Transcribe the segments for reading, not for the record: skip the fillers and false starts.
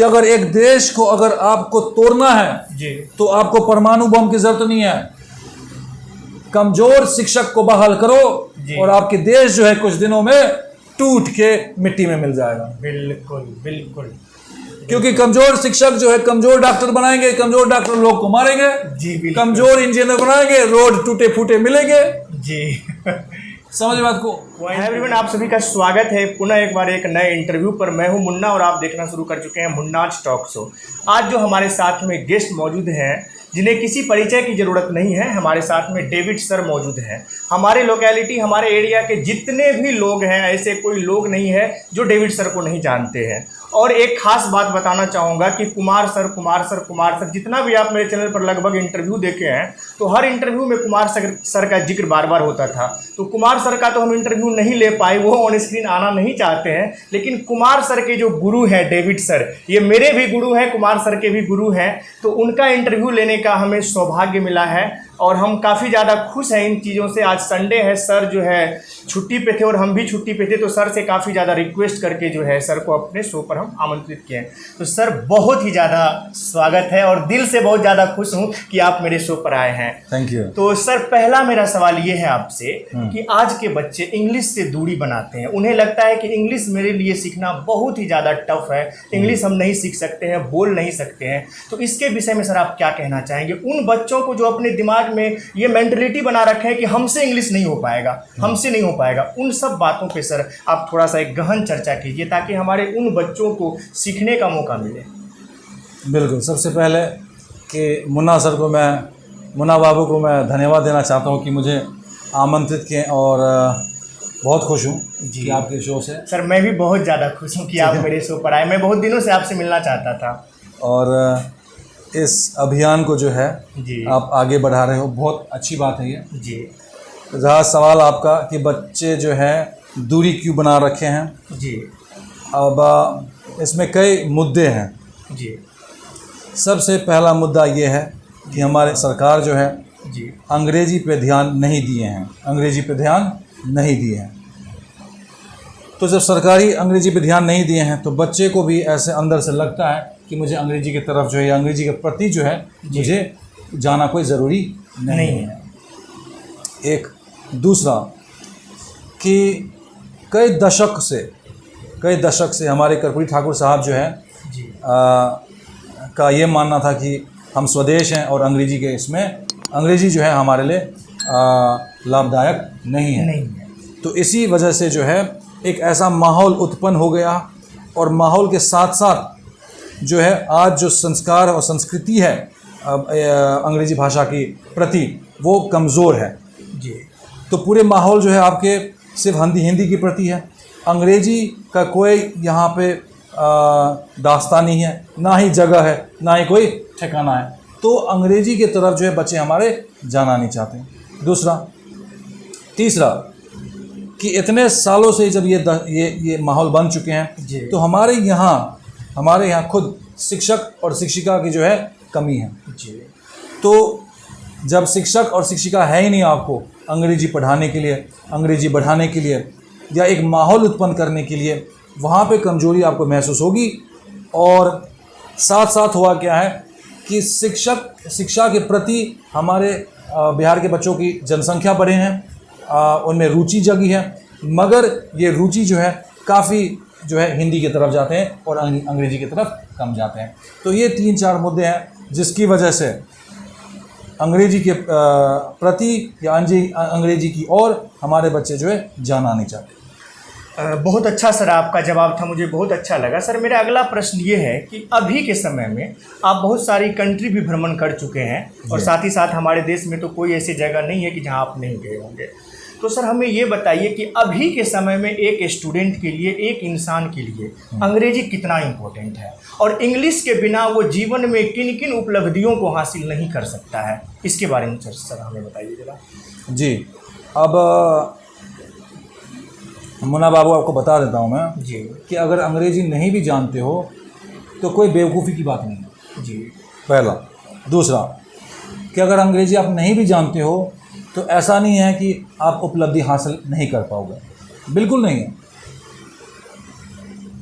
कि अगर एक देश को अगर आपको तोड़ना है जी तो आपको परमाणु बम की जरूरत नहीं है, कमजोर शिक्षक को बहाल करो और आपके देश जो है कुछ दिनों में टूट के मिट्टी में मिल जाएगा। बिल्कुल बिल्कुल। क्योंकि कमजोर शिक्षक जो है कमजोर डॉक्टर बनाएंगे, कमजोर डॉक्टर लोग को मारेंगे। जी बिल्कुल। कमजोर इंजीनियर बनाएंगे, रोड टूटे फूटे मिलेंगे। जी समझ बात को। हाय एवरीवन, आप सभी का स्वागत है पुनः एक बार एक नए इंटरव्यू पर। मैं हूं मुन्ना और आप देखना शुरू कर चुके हैं मुन्नाज टॉक शो। आज जो हमारे साथ में गेस्ट मौजूद हैं जिन्हें किसी परिचय की ज़रूरत नहीं है, हमारे साथ में डेविड सर मौजूद हैं। हमारे लोकेलिटी, हमारे एरिया के जितने भी लोग हैं, ऐसे कोई लोग नहीं है जो डेविड सर को नहीं जानते हैं। और एक खास बात बताना चाहूँगा कि कुमार सर जितना भी आप मेरे चैनल पर लगभग इंटरव्यू देखे हैं तो हर इंटरव्यू में कुमार सर का जिक्र बार बार होता था। तो कुमार सर का तो हम इंटरव्यू नहीं ले पाए, वो ऑन स्क्रीन आना नहीं चाहते हैं। लेकिन कुमार सर के जो गुरु हैं डेविड सर, ये मेरे भी गुरु हैं, कुमार सर के भी गुरु हैं। तो उनका इंटरव्यू लेने का हमें सौभाग्य मिला है और हम काफ़ी ज़्यादा खुश हैं इन चीज़ों से। आज संडे है, सर जो है छुट्टी पे थे और हम भी छुट्टी पे थे, तो सर से काफ़ी ज़्यादा रिक्वेस्ट करके जो है सर को अपने शो पर हम आमंत्रित किए हैं। तो सर बहुत ही ज़्यादा स्वागत है और दिल से बहुत ज़्यादा खुश हूँ कि आप मेरे शो पर आए हैं। Thank you. तो सर पहला मेरा सवाल ये है आपसे कि आज के बच्चे इंग्लिश से दूरी बनाते हैं। उन्हें लगता है कि इंग्लिश मेरे लिए सीखना बहुत ही ज़्यादा टफ है, इंग्लिश हम नहीं सीख सकते हैं, बोल नहीं सकते हैं। तो इसके विषय में सर आप क्या कहना चाहेंगे उन बच्चों को जो अपने दिमाग में ये मेंटलिटी बना रखे हैं कि हमसे इंग्लिश नहीं हो पाएगा, हमसे नहीं हो पाएगा? उन सब बातों पे सर आप थोड़ा सा एक गहन चर्चा कीजिए ताकि हमारे उन बच्चों को सीखने का मौका मिले। बिल्कुल। सबसे पहले कि मुन्ना बाबू को मैं धन्यवाद देना चाहता हूँ कि मुझे आमंत्रित किए और बहुत खुश हूँ कि आपके शो से। सर मैं भी बहुत ज़्यादा खुश हूँ कि आप मेरे शो पर आए। मैं बहुत दिनों से आपसे मिलना चाहता था। और इस अभियान को जो है जी आप आगे बढ़ा रहे हो, बहुत अच्छी बात है ये। जी। रहा सवाल आपका कि बच्चे जो है दूरी क्यों बना रखे हैं। जी। अब इसमें कई मुद्दे हैं। जी। सबसे पहला मुद्दा ये है कि हमारे सरकार जो है जी अंग्रेजी पे ध्यान नहीं दिए हैं, अंग्रेजी पे ध्यान नहीं दिए हैं। तो जब सरकारी अंग्रेजी पे ध्यान नहीं दिए हैं तो बच्चे को भी ऐसे अंदर से लगता है कि मुझे अंग्रेजी की तरफ जो है या अंग्रेजी के प्रति जो है मुझे जाना कोई ज़रूरी नहीं है। एक दूसरा कि कई दशक से हमारे कर्पूरी ठाकुर साहब जो है का ये मानना था कि हम स्वदेश हैं और अंग्रेजी जो है हमारे लिए लाभदायक नहीं है। तो इसी वजह से जो है एक ऐसा माहौल उत्पन्न हो गया और माहौल के साथ साथ जो है आज जो संस्कार और संस्कृति है अंग्रेजी भाषा की प्रति वो कमज़ोर है। जी। तो पूरे माहौल जो है आपके सिर्फ हिंदी की प्रति है, अंग्रेजी का कोई यहाँ पे दास्तान नहीं है, ना ही जगह है, ना ही कोई ठिकाना है। तो अंग्रेजी की तरफ जो है बच्चे हमारे जाना नहीं चाहते। तीसरा कि इतने सालों से जब ये माहौल बन चुके हैं तो हमारे यहाँ खुद शिक्षक और शिक्षिका की जो है कमी है। तो जब शिक्षक और शिक्षिका है ही नहीं आपको अंग्रेजी पढ़ाने के लिए, अंग्रेजी बढ़ाने के लिए या एक माहौल उत्पन्न करने के लिए, वहाँ पे कमजोरी आपको महसूस होगी। और साथ साथ हुआ क्या है कि शिक्षा के प्रति हमारे बिहार के बच्चों की जनसंख्या बढ़े हैं, उनमें रुचि जगी है, मगर ये रुचि जो है काफ़ी जो है हिंदी की तरफ जाते हैं और अंग्रेजी की तरफ कम जाते हैं। तो ये 3-4 मुद्दे हैं जिसकी वजह से अंग्रेजी के प्रति या अंग्रेजी की ओर हमारे बच्चे जो है जाना नहीं चाहते। बहुत अच्छा सर आपका जवाब था, मुझे बहुत अच्छा लगा। सर मेरा अगला प्रश्न ये है कि अभी के समय में आप बहुत सारी कंट्री भी भ्रमण कर चुके हैं और साथ ही साथ हमारे देश में तो कोई ऐसी जगह नहीं है कि जहां आप नहीं गए होंगे। तो सर हमें ये बताइए कि अभी के समय में एक स्टूडेंट के लिए, एक इंसान के लिए अंग्रेजी कितना इम्पोर्टेंट है और इंग्लिश के बिना वो जीवन में किन किन उपलब्धियों को हासिल नहीं कर सकता है, इसके बारे में सर हमें बताइए जरा। जी। अब मुन्ना बाबू आपको बता देता हूँ मैं जी कि अगर अंग्रेजी नहीं भी जानते हो तो कोई बेवकूफ़ी की बात नहीं है। जी। पहला। दूसरा कि अगर अंग्रेजी आप नहीं भी जानते हो तो ऐसा नहीं है कि आप उपलब्धि हासिल नहीं कर पाओगे, बिल्कुल नहीं है।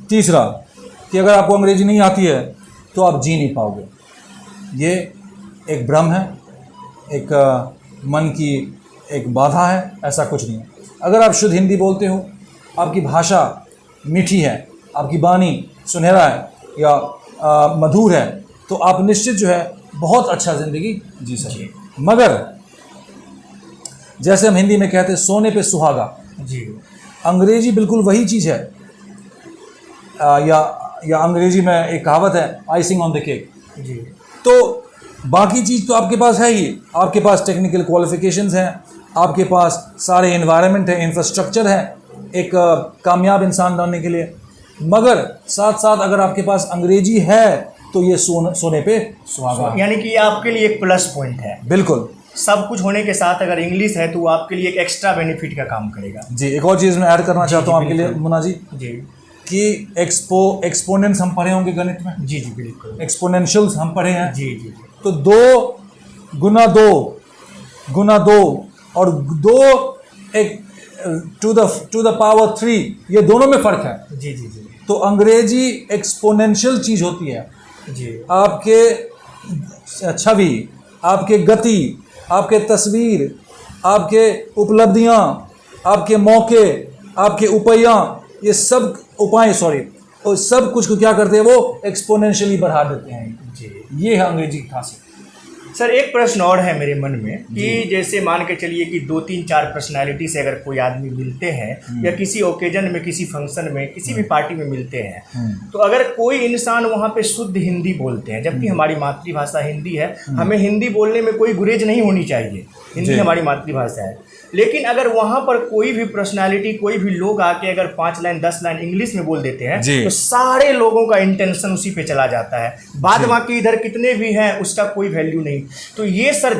तीसरा कि अगर आपको अंग्रेजी नहीं आती है तो आप जी नहीं पाओगे। ये एक भ्रम है, एक मन की एक बाधा है, ऐसा कुछ नहीं है। अगर आप शुद्ध हिंदी बोलते हो, आपकी भाषा मीठी है, आपकी वाणी सुनहरा है या मधुर है, तो आप निश्चित जो है बहुत अच्छा ज़िंदगी जी सकते। मगर जैसे हम हिंदी में कहते हैं सोने पे सुहागा, जी अंग्रेजी बिल्कुल वही चीज़ है। या अंग्रेजी में एक कहावत है, आइसिंग ऑन द केक। जी तो बाकी चीज़ तो आपके पास है ही, आपके पास टेक्निकल क्वालिफिकेशंस हैं, आपके पास सारे एनवायरनमेंट है, इंफ्रास्ट्रक्चर है एक कामयाब इंसान बनने के लिए। मगर साथ साथ अगर आपके पास अंग्रेजी है तो ये सोने पे सुहागा है। यानी कि ये आपके लिए एक प्लस पॉइंट है। बिल्कुल, सब कुछ होने के साथ अगर इंग्लिश है तो वो आपके लिए एक एक्स्ट्रा बेनिफिट का काम करेगा। जी एक और चीज़ मैं ऐड करना चाहता हूँ आपके लिए मुन्ना जी, जी कि एक्सपोनेंट्स हम पढ़े होंगे गणित में। जी जी बिल्कुल। एक्सपोनेंशियल्स हम पढ़े हैं। जी जी जी तो 2 गुना 2 और 2 एक टू द पावर 3, ये दोनों में फ़र्क है। जी जी जी तो अंग्रेजी एक्सपोनेंशियल चीज़ होती है। जी आपके छवि, आपके गति, आपके तस्वीर, आपके उपलब्धियां, आपके मौके, आपके ये सब और सब कुछ को क्या करते हैं, वो एक्सपोनेंशियली बढ़ा देते हैं। जी। ये है अंग्रेजी की खासियत। सर एक प्रश्न और है मेरे मन में कि जैसे मान के चलिए कि 2-3-4 पर्सनालिटी से अगर कोई आदमी मिलते हैं या किसी ओकेजन में, किसी फंक्शन में, किसी भी पार्टी में मिलते हैं, तो अगर कोई इंसान वहाँ पे शुद्ध हिंदी बोलते हैं, जबकि हमारी मातृभाषा हिंदी है, हमें हिंदी बोलने में कोई गुरेज नहीं होनी चाहिए, हिंदी हमारी मातृभाषा है। लेकिन अगर वहाँ पर कोई भी पर्सनालिटी, कोई भी लोग आके अगर 5 लाइन 10 लाइन इंग्लिश में बोल देते हैं तो सारे लोगों का इंटेंशन उसी पे चला जाता है। बाद बाकी इधर कितने भी हैं उसका कोई वैल्यू नहीं। तो ये सर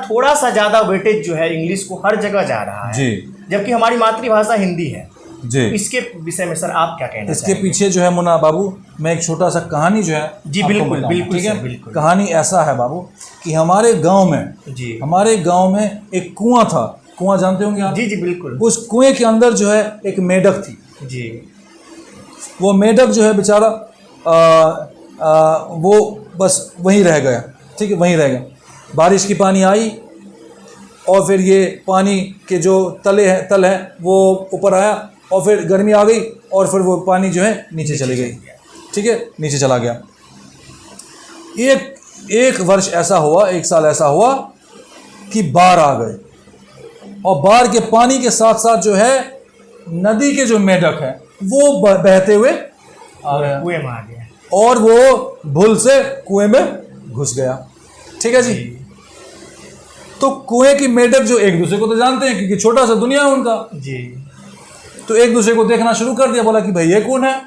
थोड़ा सा ज़्यादा वेटेज जो है इंग्लिश को हर जगह जा रहा है, जबकि हमारी मातृभाषा हिंदी है। जी इसके विषय में सर आप क्या कहना इसके पीछे जो है मुन्ना बाबू, मैं एक छोटा सा कहानी जो है जी बिल्कुल बिल्कुल ठीक है। बिल्कुल। कहानी ऐसा है बाबू कि हमारे गांव में एक कुआं था। कुआं जानते होंगे आप? जी जी बिल्कुल। उस कुएं के अंदर जो है एक मेढक थी। जी वो मेढक जो है बेचारा वो बस वहीं रह गया, ठीक है, वहीं रह गया। बारिश की पानी आई और फिर ये पानी के जो तल है वो ऊपर आया, और फिर गर्मी आ गई और फिर वो पानी जो है नीचे चली गई, ठीक है, नीचे चला गया। एक वर्ष ऐसा हुआ, एक साल ऐसा हुआ कि बाढ़ आ गए, और बाढ़ के पानी के साथ साथ जो है नदी के जो मेढक है वो बहते हुए आ गया, कुएं में आ गया, और वो भूल से कुएं में घुस गया। ठीक है जी। तो कुएं की मेढक जो एक दूसरे को तो जानते हैं क्योंकि छोटा सा दुनिया है उनका जी, तो एक दूसरे को देखना शुरू कर दिया, बोला कि भाई ये कौन है।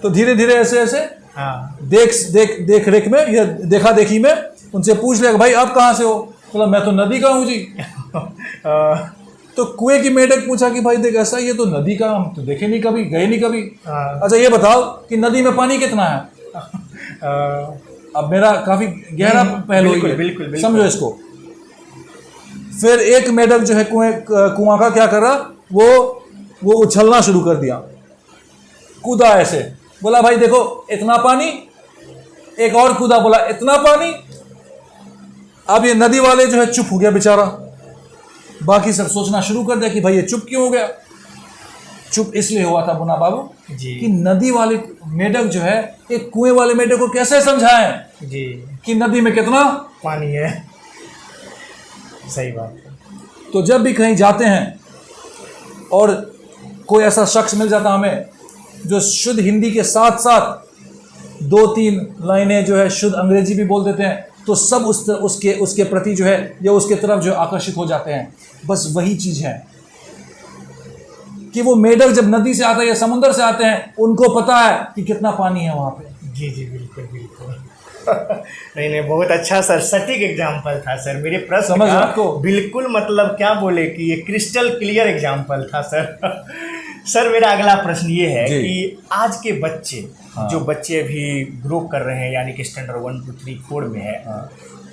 तो धीरे धीरे ऐसे हाँ देख रेख में या देखा देखी में उनसे पूछ लिया भाई आप कहाँ से हो? बोला मैं तो नदी का हूँ जी। तो कुएं की मेढक पूछा कि भाई देख ऐसा ये तो नदी का, हम तो देखे नहीं कभी, गए नहीं कभी। अच्छा ये बताओ कि नदी में पानी कितना है? अब मेरा काफी गहरा पहलू है, बिल्कुल समझो इसको। फिर एक मेढक जो है कुआं का क्या कर रहा, वो उछलना शुरू कर दिया, कूदा ऐसे, बोला भाई देखो इतना पानी। एक और कूदा, बोला इतना पानी। अब ये नदी वाले जो है चुप हो गया बेचारा, बाकी सब सोचना शुरू कर दिया कि भाई ये चुप क्यों हो गया। चुप इसलिए हुआ था मुन्ना बाबू जी कि नदी वाले मेढक जो है एक कुएं वाले मेढक को कैसे समझाएं जी कि नदी में कितना पानी है। सही बात है। तो जब भी कहीं जाते हैं और कोई ऐसा शख्स मिल जाता हमें जो शुद्ध हिंदी के साथ साथ 2-3 लाइनें जो है शुद्ध अंग्रेजी भी बोल देते हैं, तो सब उसके प्रति जो है या उसके तरफ जो आकर्षित हो जाते हैं। बस वही चीज़ है कि वो मेढक जब नदी से आता है या समुद्र से आते हैं, उनको पता है कि कितना पानी है वहाँ पे। जी जी बिल्कुल बिल्कुल। नहीं बहुत अच्छा सर, सटीक एग्जाम्पल था सर। मेरे प्रश्न समझ का आपको बिल्कुल मतलब क्या बोले कि ये क्रिस्टल क्लियर एग्जाम्पल था सर। सर मेरा अगला प्रश्न ये है कि आज के बच्चे जो बच्चे अभी ग्रो कर रहे हैं यानी कि स्टैंडर्ड 1, 2, 3, 4 में है,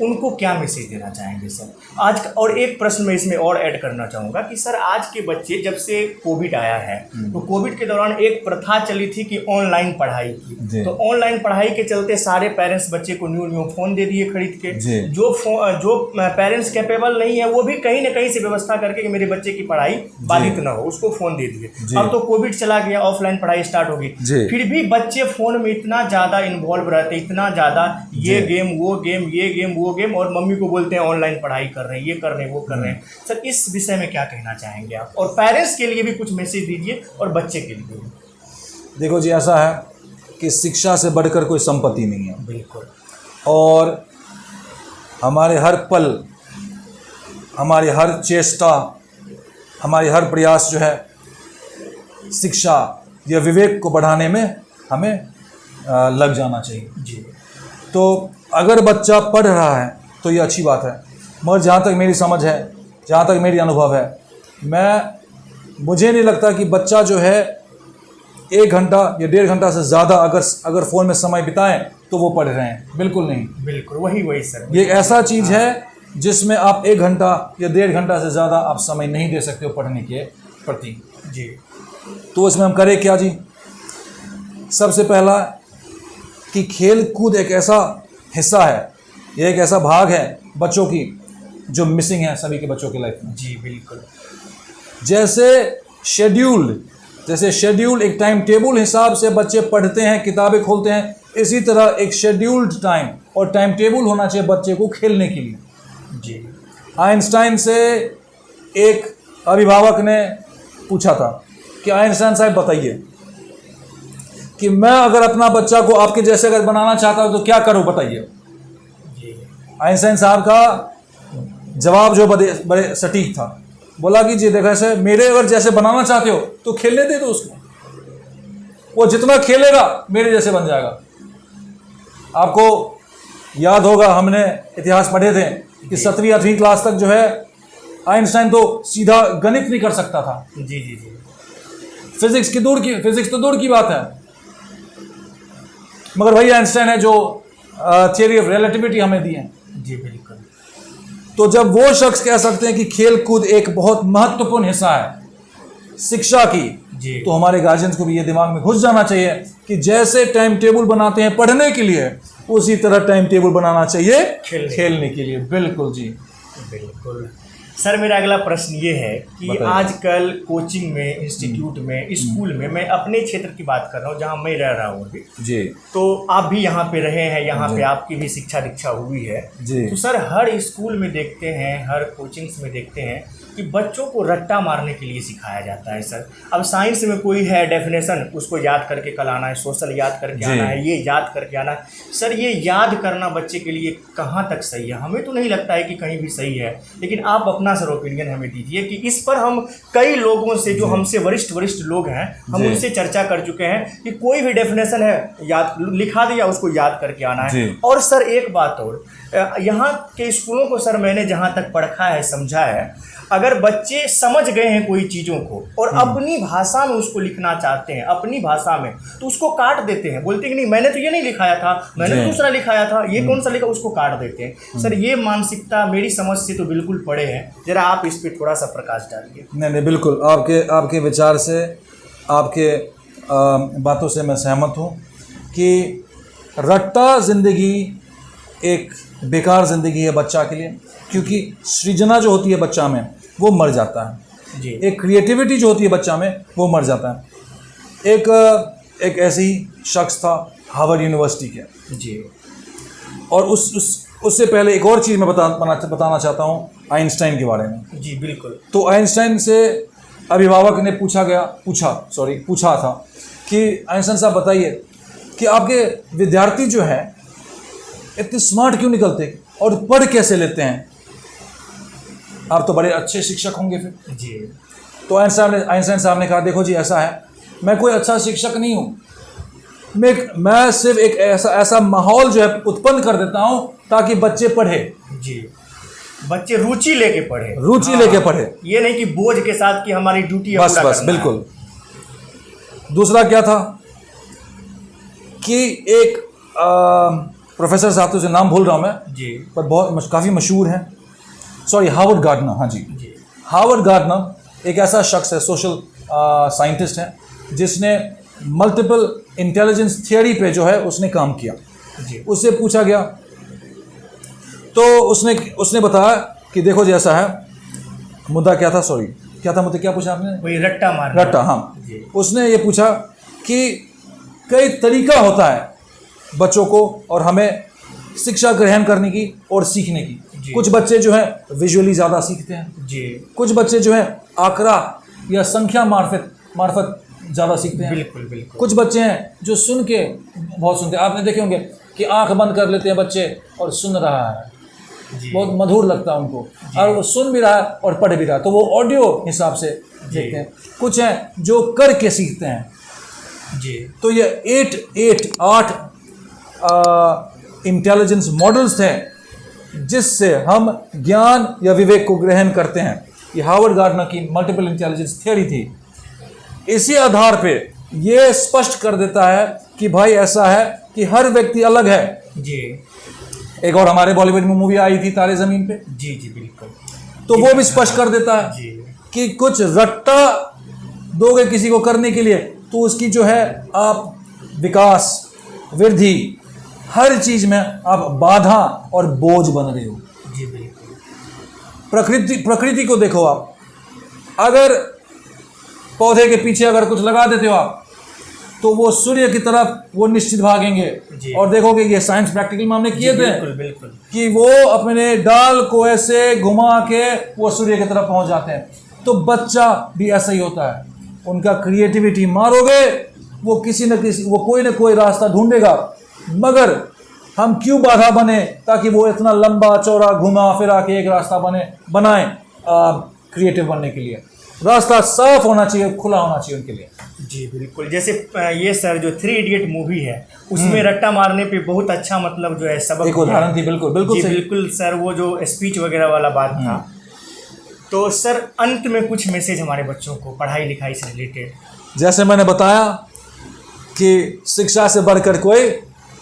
उनको क्या मैसेज देना चाहेंगे सर आज और एक प्रश्न मैं इसमें और ऐड करना चाहूँगा कि सर आज के बच्चे जब से कोविड आया है तो कोविड के दौरान एक प्रथा चली थी कि ऑनलाइन पढ़ाई की, तो ऑनलाइन पढ़ाई के चलते सारे पेरेंट्स बच्चे को न्यू फ़ोन दे दिए खरीद के। जो पेरेंट्स कैपेबल नहीं है वो भी कहीं ना कहीं से व्यवस्था करके कि मेरे बच्चे की पढ़ाई बाधित ना हो उसको फ़ोन दे दिए। अब तो कोविड चला गया, ऑफलाइन पढ़ाई स्टार्ट होगी, फिर भी बच्चे फ़ोन में इतना ज़्यादा इन्वॉल्व रहते, इतना ज़्यादा ये गेम वो गेम ये गेम वो गेम, और मम्मी को बोलते हैं ऑनलाइन पढ़ाई कर रहे हैं, ये कर रहे हैं वो कर रहे हैं। सर इस विषय में क्या कहना चाहेंगे आप, और पेरेंट्स के लिए भी कुछ मैसेज दीजिए और बच्चे के लिए भी। देखो जी, ऐसा है कि शिक्षा से बढ़कर कोई संपत्ति नहीं है। बिल्कुल। और हमारे हर पल, हमारी हर चेष्टा, हमारी हर प्रयास जो है शिक्षा या विवेक को बढ़ाने में हमें लग जाना चाहिए जी। तो अगर बच्चा पढ़ रहा है तो ये अच्छी बात है, मगर जहाँ तक मेरी समझ है, जहाँ तक मेरी अनुभव है, मुझे नहीं लगता कि बच्चा जो है 1 घंटा या 1.5 घंटा से ज़्यादा अगर फ़ोन में समय बिताएं तो वो पढ़ रहे हैं। बिल्कुल नहीं, बिल्कुल वही सर। ये एक ऐसा चीज़ है जिसमें आप 1 घंटा या 1.5 घंटा से ज़्यादा आप समय नहीं दे सकते हो पढ़ने के प्रति जी। तो इसमें हम करें क्या जी? सबसे पहला कि खेल कूद एक ऐसा हिस्सा है, ये एक ऐसा भाग है बच्चों की जो मिसिंग है सभी के बच्चों की लाइफ में। जी बिल्कुल। जैसे शेड्यूल एक टाइम टेबल हिसाब से बच्चे पढ़ते हैं, किताबें खोलते हैं, इसी तरह एक शेड्यूल्ड टाइम और टाइम टेबल होना चाहिए बच्चे को खेलने के लिए। जी। आइंस्टाइन से एक अभिभावक ने पूछा था कि आइंस्टाइन साहब बताइए कि मैं अगर अपना बच्चा को आपके जैसे अगर बनाना चाहता हूं तो क्या करूं, बताइए। आइंस्टाइन साहब का जवाब जो बड़े सटीक था, बोला कि जी देखो, ऐसे मेरे अगर जैसे बनाना चाहते हो तो खेलने दे दो उसको, वो जितना खेलेगा मेरे जैसे बन जाएगा। आपको याद होगा, हमने इतिहास पढ़े थे कि 7वीं 8वीं क्लास तक जो है आइंस्टाइन तो सीधा गणित नहीं कर सकता था। जी जी जी। फिजिक्स तो दूर की बात है, मगर वही आइंस्टाइन है जो थियरी ऑफ रिलेटिविटी हमें दी है। जी बिल्कुल। तो जब वो शख्स कह सकते हैं कि खेल कूद एक बहुत महत्वपूर्ण हिस्सा है शिक्षा की, जी, तो हमारे गार्जियंस को भी ये दिमाग में घुस जाना चाहिए कि जैसे टाइम टेबल बनाते हैं पढ़ने के लिए, उसी तरह टाइम टेबल बनाना चाहिए खेलने के लिए। बिल्कुल जी, बिल्कुल। सर मेरा अगला प्रश्न ये है कि आजकल कोचिंग में, इंस्टीट्यूट में, स्कूल में, मैं अपने क्षेत्र की बात कर रहा हूँ जहाँ मैं रह रहा हूँ अभी जी, तो आप भी यहाँ पे रहे हैं, यहाँ पे आपकी भी शिक्षा दीक्षा हुई है जी। तो सर हर स्कूल में देखते हैं, हर कोचिंग्स में देखते हैं कि बच्चों को रट्टा मारने के लिए सिखाया जाता है सर। अब साइंस में कोई है डेफिनेशन, उसको याद करके कल आना है, सोशल याद करके आना है, ये याद करके आना है। सर ये याद करना बच्चे के लिए कहाँ तक सही है? हमें तो नहीं लगता है कि कहीं भी सही है, लेकिन आप अपना सर ओपिनियन हमें दीजिए कि इस पर हम कई लोगों से, जो हमसे वरिष्ठ लोग हैं, हम उनसे चर्चा कर चुके हैं कि कोई भी डेफिनेशन है याद लिखा दिया, उसको याद करके आना है। और सर एक बात और, यहाँ के स्कूलों को सर मैंने जहाँ तक पढ़ा है, समझा है, अगर बच्चे समझ गए हैं कोई चीज़ों को और अपनी भाषा में उसको लिखना चाहते हैं, अपनी भाषा में, तो उसको काट देते हैं, बोलते हैं कि नहीं मैंने तो ये नहीं लिखाया था, मैंने दूसरा लिखाया था, ये कौन सा लिखा, उसको काट देते हैं। सर ये मानसिकता मेरी समझ से तो बिल्कुल परे है, जरा आप इस पर थोड़ा सा प्रकाश डालिए। नहीं बिल्कुल, आपके विचार से, आपके बातों से मैं सहमत हूँ कि रट्टा ज़िंदगी एक बेकार ज़िंदगी है बच्चा के लिए, क्योंकि सृजना जो होती है बच्चा में वो मर जाता है जी। एक क्रिएटिविटी जो होती है बच्चा में वो मर जाता है। एक ऐसे ही शख्स था हार्वर्ड यूनिवर्सिटी के जी, और उससे पहले एक और चीज़ मैं बताना चाहता हूँ आइंस्टाइन के बारे में जी। बिल्कुल। तो आइंस्टाइन से अभिभावक ने पूछा था कि आइंस्टाइन साहब बताइए कि आपके विद्यार्थी जो है इतने स्मार्ट क्यों निकलते और पढ़ कैसे लेते हैं? आप तो बड़े अच्छे शिक्षक होंगे फिर जी। तो आइंस्टाइन साहब ने कहा, देखो जी ऐसा है, मैं कोई अच्छा शिक्षक नहीं हूँ, मैं सिर्फ एक ऐसा माहौल जो है उत्पन्न कर देता हूँ ताकि बच्चे पढ़े जी, बच्चे रुचि लेके पढ़े, लेके पढ़े, ये नहीं कि बोझ के साथ कि हमारी ड्यूटी बस बिल्कुल। दूसरा क्या था, कि एक प्रोफेसर साहब, तो उसे नाम भूल रहा हूँ मैं जी पर बहुत काफ़ी मशहूर हैं, सॉरी हार्वर्ड गार्डनर, हाँ जी, जी हार्वर्ड गार्डनर एक ऐसा शख्स है, सोशल साइंटिस्ट है, जिसने मल्टीपल इंटेलिजेंस थियोरी पे जो है उसने काम किया। जी उससे पूछा गया तो उसने बताया कि देखो जी ऐसा है, मुद्दा क्या था, सॉरी क्या था मुद्दा, क्या पूछा आपने? वही रट्टा मारना। रट्टा, हाँ। जी उसने ये पूछा कि कई तरीका होता है बच्चों को और हमें शिक्षा ग्रहण करने की और सीखने की। जी। कुछ बच्चे जो है विजुअली ज़्यादा सीखते हैं, जी कुछ बच्चे जो है आंकड़ा या संख्या मार्फत ज़्यादा सीखते हैं, बिल्कुल बिल्कुल। कुछ बच्चे हैं जो सुन के बहुत सुनते हैं। आपने देखे होंगे कि आंख बंद कर लेते हैं बच्चे और सुन रहा है, जी बहुत मधुर लगता है उनको, और वो सुन भी रहा है और पढ़ भी रहा है, तो वो ऑडियो हिसाब से देखते हैं। कुछ हैं जो करके सीखते हैं। जी तो ये 8 इंटेलिजेंस मॉडल्स थे जिससे हम ज्ञान या विवेक को ग्रहण करते हैं। ये हार्वर्ड गार्डनर की मल्टीपल इंटेलिजेंस थ्योरी थी। इसी आधार पे ये स्पष्ट कर देता है कि भाई ऐसा है कि हर व्यक्ति अलग है। जी एक और हमारे बॉलीवुड में मूवी आई थी तारे ज़मीन पे, जी जी बिल्कुल। तो वो भी स्पष्ट कर देता है जी कि कुछ रट्टा दोगे किसी को करने के लिए तो उसकी जो है आप विकास, वृद्धि, हर चीज में आप बाधा और बोझ बन रहे हो। जी बिल्कुल। प्रकृति को देखो आप, अगर पौधे के पीछे अगर कुछ लगा देते हो आप तो वो सूर्य की तरफ वो निश्चित भागेंगे। जी। और देखोगे ये साइंस प्रैक्टिकल में हमने किए थे बिल्कुल बिल्कुल। कि वो अपने डाल को ऐसे घुमा के वो सूर्य की तरफ पहुंच जाते हैं। तो बच्चा भी ऐसा ही होता है, उनका क्रिएटिविटी मारोगे वो किसी न किसी, वो कोई ना कोई रास्ता ढूंढेगा। मगर हम क्यों बाधा बने ताकि वो इतना लंबा चौड़ा घुमा फिरा के एक रास्ता बनाए क्रिएटिव बनने के लिए। रास्ता साफ होना चाहिए, खुला होना चाहिए उनके लिए। जी बिल्कुल। जैसे ये सर जो 3 इडियट मूवी है उसमें रट्टा मारने पे बहुत अच्छा मतलब जो है सबक एक उदाहरण थी। बिल्कुल बिल्कुल जी सही। बिल्कुल सर, वो जो स्पीच वगैरह वाला बात था। तो सर अंत में कुछ मैसेज हमारे बच्चों को पढ़ाई लिखाई से रिलेटेड। जैसे मैंने बताया कि शिक्षा से बढ़कर कोई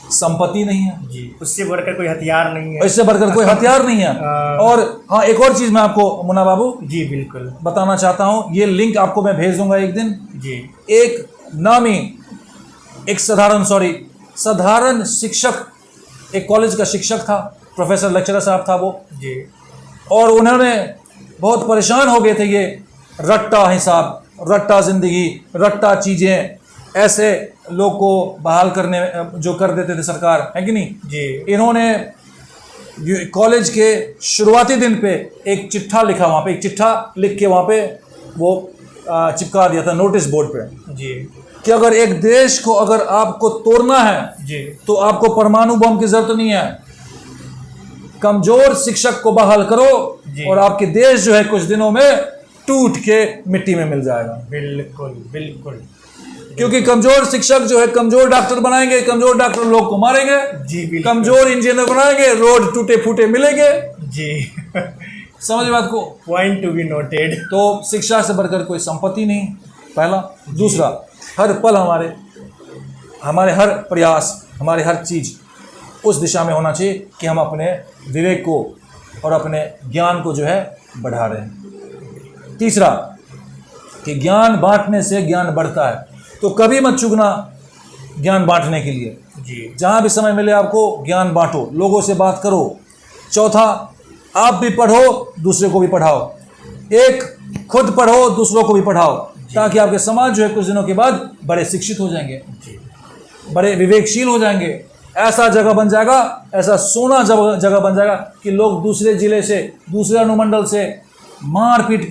संपत्ति नहीं है, जी उससे बढ़कर कोई हथियार नहीं है, इससे बढ़कर कोई हथियार नहीं है। और हाँ, एक और चीज़ मैं आपको मुन्ना बाबू जी बिल्कुल बताना चाहता हूँ, ये लिंक आपको मैं भेज दूंगा एक दिन। जी एक नामी एक साधारण शिक्षक, एक कॉलेज का शिक्षक था, प्रोफेसर लेक्चरर साहब था वो, जी और उन्होंने बहुत परेशान हो गए थे ये रट्टा हिसाब, रट्टा जिंदगी, रट्टा चीज़ें, ऐसे लोग को बहाल करने जो कर देते थे सरकार, है कि नहीं। जी इन्होंने कॉलेज के शुरुआती दिन पे एक चिट्ठा लिखा, वहाँ पे एक चिट्ठा लिख के वहाँ पे वो चिपका दिया था नोटिस बोर्ड पे जी कि अगर एक देश को अगर आपको तोड़ना है जी तो आपको परमाणु बम की जरूरत नहीं है, कमजोर शिक्षक को बहाल करो और आपके देश जो है कुछ दिनों में टूट के मिट्टी में मिल जाएगा। बिल्कुल बिल्कुल। क्योंकि कमजोर शिक्षक जो है कमजोर डॉक्टर बनाएंगे, कमजोर डॉक्टर लोग को मारेंगे, जी बिल्कुल। कमजोर इंजीनियर बनाएंगे, रोड टूटे फूटे मिलेंगे। जी समझ बात को। Point to be noted. तो शिक्षा से बढ़कर कोई संपत्ति नहीं, पहला। दूसरा, हर पल हमारे हर प्रयास, हमारे हर चीज़ उस दिशा में होना चाहिए कि हम अपने विवेक को और अपने ज्ञान को जो है बढ़ा रहे हैं। तीसरा, कि ज्ञान बांटने से ज्ञान बढ़ता है, तो कभी मत चूकना ज्ञान बांटने के लिए। जी जहाँ भी समय मिले आपको ज्ञान बांटो, लोगों से बात करो। चौथा, आप भी पढ़ो, दूसरे को भी पढ़ाओ। एक, खुद पढ़ो, दूसरों को भी पढ़ाओ, ताकि आपके समाज जो है कुछ दिनों के बाद बड़े शिक्षित हो जाएंगे, बड़े विवेकशील हो जाएंगे। ऐसा जगह बन जाएगा, ऐसा सोना जगह बन जाएगा कि लोग दूसरे जिले से, दूसरे अनुमंडल से मारपीट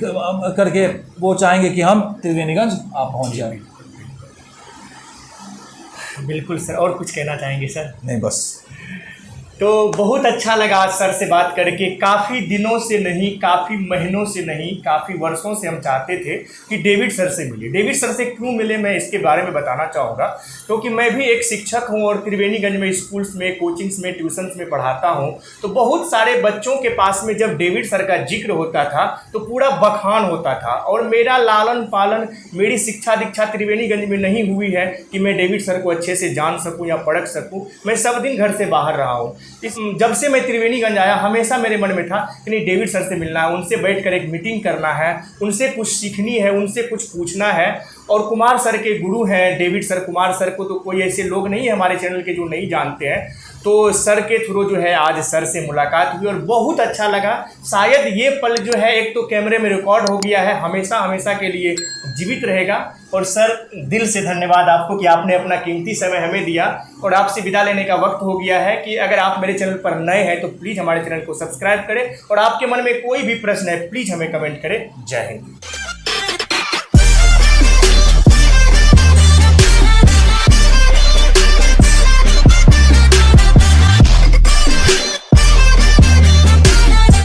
करके वो चाहेंगे कि हम त्रिवेणीगंज आप पहुंच जाएं। बिल्कुल सर। और कुछ कहना चाहेंगे सर? नहीं, बस तो बहुत अच्छा लगा आज सर से बात करके। काफ़ी दिनों से नहीं, काफ़ी महीनों से नहीं, काफ़ी वर्षों से हम चाहते थे कि डेविड सर से मिले। डेविड सर से क्यों मिले मैं इसके बारे में बताना चाहूँगा, क्योंकि मैं भी एक शिक्षक हूँ और त्रिवेणीगंज में स्कूल्स में, कोचिंग्स में, ट्यूशन्स में पढ़ाता हूँ। तो बहुत सारे बच्चों के पास में जब डेविड सर का जिक्र होता था तो पूरा बखान होता था। और मेरा लालन पालन, मेरी शिक्षा दीक्षा त्रिवेणीगंज में नहीं हुई है कि मैं डेविड सर को अच्छे से जान सकूँ या पढ़ सकूँ। मैं सब दिन घर से बाहर रहा हूँ। जब से मैं त्रिवेणीगंज आया हमेशा मेरे मन में था कि नहीं, डेविड सर से मिलना है, उनसे बैठकर एक मीटिंग करना है, उनसे कुछ सीखनी है, उनसे कुछ पूछना है। और कुमार सर के गुरु हैं डेविड सर। कुमार सर को तो कोई ऐसे लोग नहीं है हमारे चैनल के जो नहीं जानते हैं। तो सर के थ्रू जो है आज सर से मुलाकात हुई और बहुत अच्छा लगा। शायद ये पल जो है एक तो कैमरे में रिकॉर्ड हो गया है, हमेशा हमेशा के लिए जीवित रहेगा। और सर, दिल से धन्यवाद आपको कि आपने अपना कीमती समय हमें दिया। और आपसे विदा लेने का वक्त हो गया है कि अगर आप मेरे चैनल पर नए हैं तो प्लीज़ हमारे चैनल को सब्सक्राइब करें और आपके मन में कोई भी प्रश्न है प्लीज़ हमें कमेंट करें। जय हिंद।